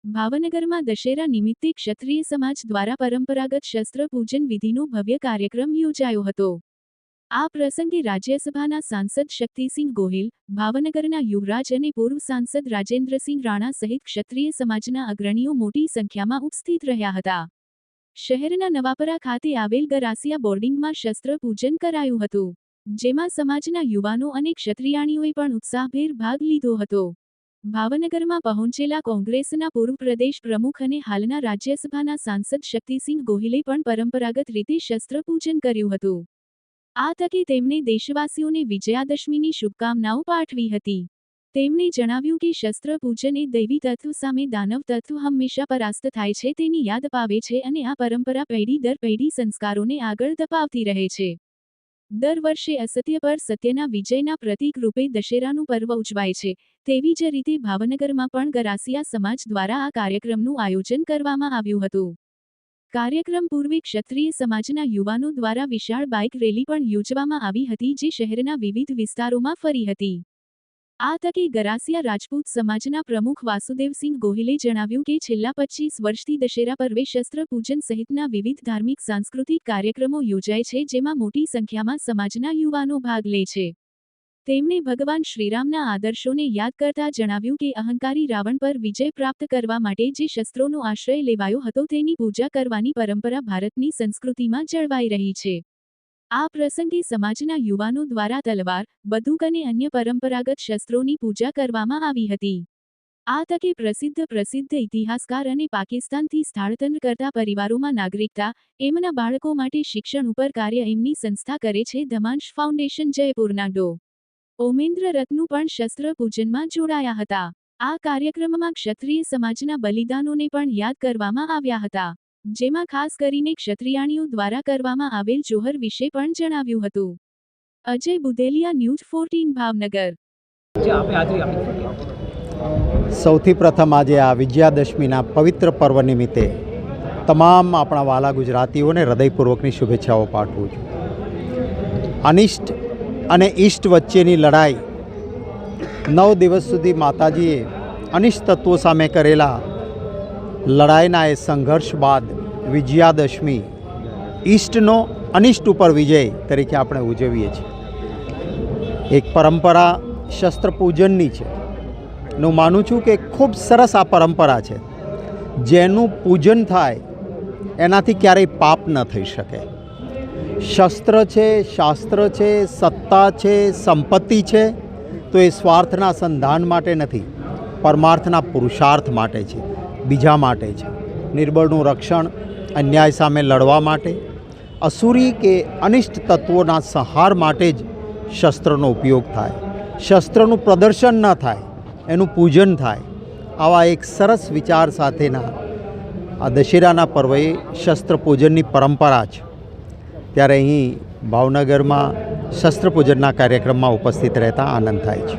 ભાવનગરમાં દશેરા નિમિત્તે ક્ષત્રિય સમાજ દ્વારા પરંપરાગત શસ્ત્ર પૂજન વિધિનો ભવ્ય કાર્યક્રમ યોજાયો હતો। આ પ્રસંગે રાજ્યસભાના સાંસદ શક્તિસિંહ ગોહિલ, ભાવનગરના યુવરાજ અને પૂર્વ સાંસદ રાજેન્દ્રસિંહ રાણા સહિત ક્ષત્રિય સમાજના અગ્રણીઓ મોટી સંખ્યામાં ઉપસ્થિત રહ્યા હતા। શહેરના નવાપરા ખાતે આવેલ ગરાસિયા બોર્ડિંગમાં શસ્ત્ર પૂજન કરાયું હતું, જેમાં સમાજના યુવાનો અને ક્ષત્રિયાણીઓએ પણ ઉત્સાહભેર ભાગ લીધો હતો। ભાવનગરમાં પહોંચેલા કોંગ્રેસના પૂર્વ પ્રદેશ પ્રમુખ અને હાલના રાજ્યસભાના સાંસદ શક્તિસિંહ ગોહિલે પણ પરંપરાગત રીતે શસ્ત્ર પૂજન કર્યું હતું। આ તકે તેમણે દેશવાસીઓને વિજયાદશમીની શુભકામનાઓ પાઠવી હતી। તેમણે જણાવ્યું કે શસ્ત્ર પૂજન એ દૈવી તત્વ સામે દાનવ તત્વ હંમેશા પરાસ્ત થાય છે તેની યાદ અપાવે છે અને આ પરંપરા પેઢી દર પેઢી સંસ્કારોને આગળ ધપાવતી રહે છે। દર વર્ષે અસત્ય પર સત્યના વિજયના પ્રતીક રૂપે દશેરાનું પર્વ ઉજવાય છે, તેવી જ રીતે ભાવનગરમાં પણ ગરાસિયા સમાજ દ્વારા આ કાર્યક્રમનું આયોજન કરવામાં આવ્યું હતું। કાર્યક્રમ પૂર્વે ક્ષત્રિય સમાજના યુવાનો દ્વારા વિશાળ બાઇક રેલી પણ યોજવામાં આવી હતી, જે શહેરના વિવિધ વિસ્તારોમાં ફરી હતી। આ તકે ગરાસિયા રાજપૂત સમાજના પ્રમુખ વાસુદેવસિંહ ગોહિલે જણાવ્યું કે છેલ્લા 25 વર્ષથી દશેરા પર્વે શસ્ત્ર પૂજન સહિતના વિવિધ ધાર્મિક સાંસ્કૃતિક કાર્યક્રમો યોજાય છે, જેમાં મોટી સંખ્યામાં સમાજના યુવાનો ભાગ લે છે। તેમણે ભગવાન શ્રીરામના આદર્શોને યાદ કરતા જણાવ્યું કે અહંકારી રાવણ પર વિજય પ્રાપ્ત કરવા માટે જે શસ્ત્રોનો આશ્રય લેવાયો હતો તેની પૂજા કરવાની પરંપરા ભારતની સંસ્કૃતિમાં જળવાઈ રહી છે। આ પ્રસંગે સમાજના યુવાનો દ્વારા તલવાર, બંદૂક અને અન્ય પરંપરાગત શસ્ત્રોની પૂજા કરવામાં આવી હતી। આ તકે પ્રસિદ્ધ ઇતિહાસકાર અને પાકિસ્તાનથી સ્થળાંતર કરતા પરિવારોમાં નાગરિકતા, એમના બાળકો માટે શિક્ષણ ઉપર કાર્ય એમની સંસ્થા કરે છે ધમાંશ ફાઉન્ડેશન જયપુરના ડો. ઓમેન્દ્ર રત્નુ પણ શસ્ત્ર પૂજનમાં જોડાયા હતા। આ કાર્યક્રમમાં ક્ષત્રિય સમાજના બલિદાનોને પણ યાદ કરવામાં આવ્યા હતા, જેમાં ખાસ કરીને ક્ષત્રિયાણીઓ દ્વારા કરવામાં આવેલ જોહર વિશે પણ જણાવ્યું હતું। અજય બુદેલિયા, ન્યૂઝ 14 ભાવનગર। સૌથી પ્રથમ આજે આ વિજયાદશમીના પવિત્ર પર્વ નિમિત્તે તમામ આપણા વાલા ગુજરાતીઓને હૃદયપૂર્વકની શુભેચ્છાઓ પાઠવું છું। અનિષ્ટ અને ઈષ્ટ વચ્ચેની લડાઈ 9 દિવસ સુધી માતાજીએ અનિષ્ટ તત્વો સામે કરેલા લડાઈના એ સંઘર્ષ બાદ વિજયાદશમી ઈષ્ટનો અનિષ્ટ ઉપર વિજય તરીકે આપણે ઉજવીએ છીએ। એક પરંપરા શસ્ત્ર પૂજનની છે। હું માનું છું કે ખૂબ સરસ આ પરંપરા છે, જેનું પૂજન થાય એનાથી ક્યારેય પાપ ન થઈ શકે। શસ્ત્ર છે, શાસ્ત્ર છે, સત્તા છે, સંપત્તિ છે, તો એ સ્વાર્થના સંધાન માટે નથી, પરમાર્થના પુરુષાર્થ માટે છે, બીજા માટે છે। નિર્બળનું રક્ષણ, અન્યાય સામે લડવા માટે, અસુરી કે અનિષ્ટ તત્વોના સંહાર માટે જ શસ્ત્રનો ઉપયોગ થાય। શસ્ત્રનું પ્રદર્શન ન થાય, એનું પૂજન થાય। આવા એક સરસ વિચાર સાથેના આ દશેરાના પર્વે શસ્ત્ર પૂજનની પરંપરા છે, ત્યારે અહીં ભાવનગરમાં શસ્ત્ર પૂજનના કાર્યક્રમમાં ઉપસ્થિત રહેતા આનંદ થાય છે।